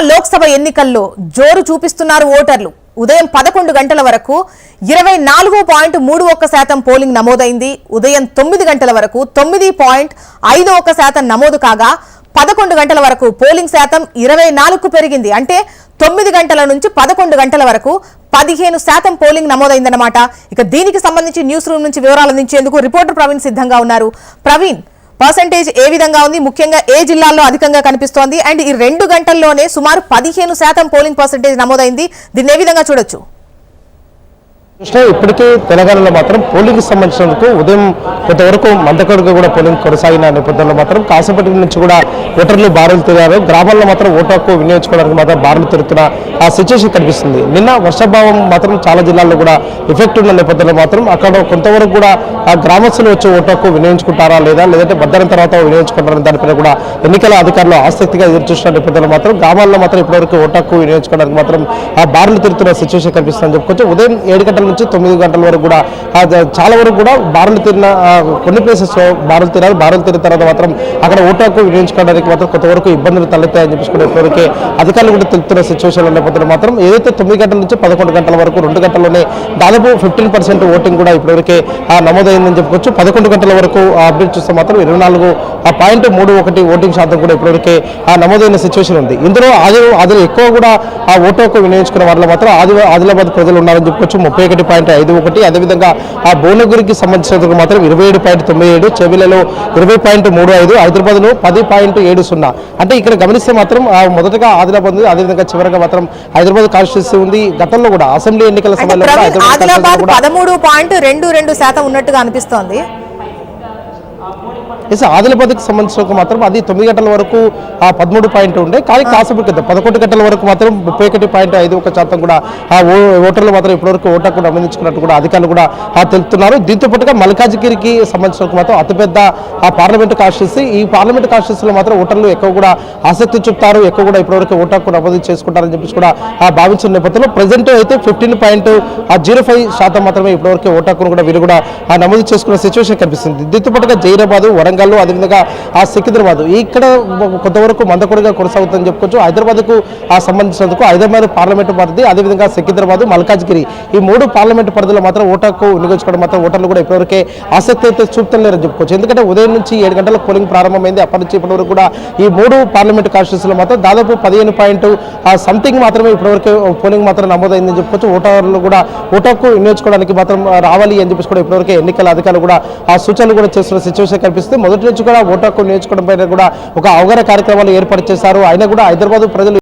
లోక్సభ ఎన్నికల్లో జోరు చూపిస్తున్నారు ఓటర్లు. ఉదయం 11 గంటల వరకు 24.31% పోలింగ్ నమోదైంది. ఉదయం 9 గంటల వరకు 9.51% నమోదు కాగా 11 గంటల వరకు పోలింగ్ శాతం 24కు పెరిగింది. అంటే 9 గంటల నుంచి 11 గంటల వరకు 15% పోలింగ్ నమోదైందన్నమాట. ఇక దీనికి సంబంధించి న్యూస్ రూమ్ నుంచి వివరాలు అందించేందుకు రిపోర్టర్ ప్రవీణ్ సిద్ధంగా ఉన్నారు. ప్రవీణ్, పర్సెంటేజ్ ఏ విధంగా ఉంది, ముఖ్యంగా ఏ జిల్లాల్లో అధికంగా కనిపిస్తోంది, అండ్ ఈ 2 గంటల్లోనే సుమారు 15% పోలింగ్ పర్సెంటేజ్ నమోదైంది, దీన్ని ఏ విధంగా చూడొచ్చు? ఇప్పటికే తెలంగాణలో మాత్రం పోలింగ్ సంబంధించినందుకు ఉదయం కొంతవరకు మందకొడుగా కూడా పోలింగ్ కొనసాగిన నేపథ్యంలో మాత్రం కాసేపటి నుంచి కూడా ఓటర్లు బారులు తిరిగారు. గ్రామాల్లో మాత్రం ఓటు హక్కు వినియోగించుకోవడానికి మాత్రం బారులు తిరుగుతున్న ఆ సిచ్యువేషన్ కనిపిస్తుంది. నిన్న వర్షాభావం మాత్రం చాలా జిల్లాల్లో కూడా ఎఫెక్ట్ ఉన్న నేపథ్యంలో మాత్రం అక్కడ కొంతవరకు కూడా ఆ గ్రామస్తులు వచ్చి ఓటు హక్కు వినియోగించుకుంటారా లేదా, లేదంటే మధ్యాహ్నం తర్వాత వినియోగించుకుంటారని దానిపైన కూడా ఎన్నికల అధికారులు ఆసక్తిగా ఎదురు చూసిన నేపథ్యంలో మాత్రం గ్రామాల్లో మాత్రం ఇప్పటివరకు ఓటు హక్కు వినియోగించుకోవడానికి మాత్రం ఆ బారులు తిరుగుతున్న సిచ్యువేషన్ కనిపిస్తుందని చెప్పుకోవచ్చు. ఉదయం 7 గంటల నుంచి 9 గంటల వరకు కూడా చాలా వరకు కూడా బారులు తిరిగిన కొన్ని ప్లేసెస్ బారులు తిరిగారు. బారులు తిరిగిన తర్వాత మాత్రం అక్కడ ఓటు హక్కు వినియోగించుకోవడానికి మాత్రం కొంతవరకు ఇబ్బందులు తలెత్తాయని చెప్పి ఇప్పటివరకే అధికారులు కూడా తెలుపుతున్న సిచ్యువేషన్ ఉన్నప్పుడు మాత్రం ఏదైతే 9 గంటల నుంచి 11 గంటల వరకు 2 గంటల్లోనే దాదాపు 15% ఓటింగ్ కూడా ఇప్పటివరకే నమోదైందని చెప్పుకోవచ్చు. 11 గంటల వరకు అప్డేట్ చూస్తే మాత్రం 24.31 ఓటింగ్ శాతం కూడా ఇప్పటివరకే నమోదైన సిచ్యువేషన్ ఉంది. ఇందులో ఆదిలో ఎక్కువ కూడా ఆ ఓటు హక్కు వినియోగించుకున్న వాళ్ళ మాత్రం ఆదిలాబాద్ ప్రజలు ఉన్నారని చెప్పుకోవచ్చు. 31.51, అదేవిధంగా ఆ భువనగిరికి సంబంధించినందుకు మాత్రం 27.97, చెవిలలో 20.35, హైదరాబాద్లో 10.70. అంటే ఇక్కడ గమనిస్తే మాత్రం మొదటగా ఆదిలాబాద్ ఉంది, అదేవిధంగా చివరిగా మాత్రం హైదరాబాద్ కాన్స్టిట్యూన్సీ ఉంది. గతంలో కూడా అసెంబ్లీ ఎన్నికల సమయంలో ఆదిలాబాద్ 13.22% ఉన్నట్టుగా అనిపిస్తోంది. ఆదిలాబాద్కి సంబంధించిన మాత్రం అది 9 గంటల వరకు 13 ఉండే, కానీ కాసేపు 11 గంటల వరకు మాత్రం 31.51% కూడా ఓటర్లు మాత్రం ఇప్పటివరకు ఓటు హక్కు నమోదించుకున్నట్టు కూడా అధికారులు కూడా తెలుపుతున్నారు. దీంతో పాటుగా మల్కాజిగిరికి సంబంధించిన మాత్రం అతిపెద్ద పార్లమెంటు కాన్స్టిట్యూన్సీ. ఈ పార్లమెంటు కాన్స్టిట్యూన్సీలో మాత్రం ఓటర్లు ఎక్కువ కూడా ఆసక్తి చూపుతారు, ఎక్కువ కూడా ఇప్పటివరకు ఓటు హక్కు నమోదు చేసుకుంటారని చెప్పేసి కూడా భావించిన నేపథ్యంలో ప్రజెంట్ అయితే 15.05% మాత్రమే ఇప్పటివరకు ఓటు హక్కును కూడా వీరు కూడా నమోదు చేసుకున్న సిచ్యువేషన్ కనిపిస్తుంది. దీంతో పాటుగా జైరాబాద్, వరంగల్, అదేవిధంగా ఆ సికింద్రాబాద్ ఇక్కడ కొంతవరకు మందకొడిగా కొనసాగుతుందని చెప్పుకోవచ్చు. హైదరాబాద్కు సంబంధించినందుకు హైదరాబాద్ పార్లమెంటు పరిధి, అదేవిధంగా సికింద్రాబాద్, మల్కాజ్గిరి ఈ 3 పార్లమెంటు పరిధిలో మాత్రం ఓటు హక్కు వినియోగించుకోవడం మాత్రం ఓటర్లు కూడా ఇప్పటివరకే ఆసక్తి అయితే చూపుతలేరని చెప్పుకోవచ్చు. ఎందుకంటే ఉదయం నుంచి 7 గంటలకు పోలింగ్ ప్రారంభమైంది. అప్పటి నుంచి ఇప్పటి వరకు కూడా ఈ 3 పార్లమెంటు కాన్స్టిట్యూన్సీలో మాత్రం దాదాపు 15 మాత్రమే ఇప్పటివరకు పోలింగ్ మాత్రం నమోదైందని చెప్పుకోవచ్చు. ఓటర్లు కూడా ఓటు హక్కు వినియోగించుకోవడానికి మాత్రం రావాలి అని చెప్పేసి కూడా ఇప్పటివరకే ఎన్నికల అధికారులు కూడా ఆ సూచనలు కూడా చేస్తున్న సిచ్యువేషన్ కనిపిస్తుంది. మొదటి నుంచి కూడా ఓటు హక్కు వినియోగించుకోవడం పైన కూడా ఒక అవగాహన కార్యక్రమాలు ఏర్పాటు చేశారు. అయినా కూడా హైదరాబాద్ ప్రజలు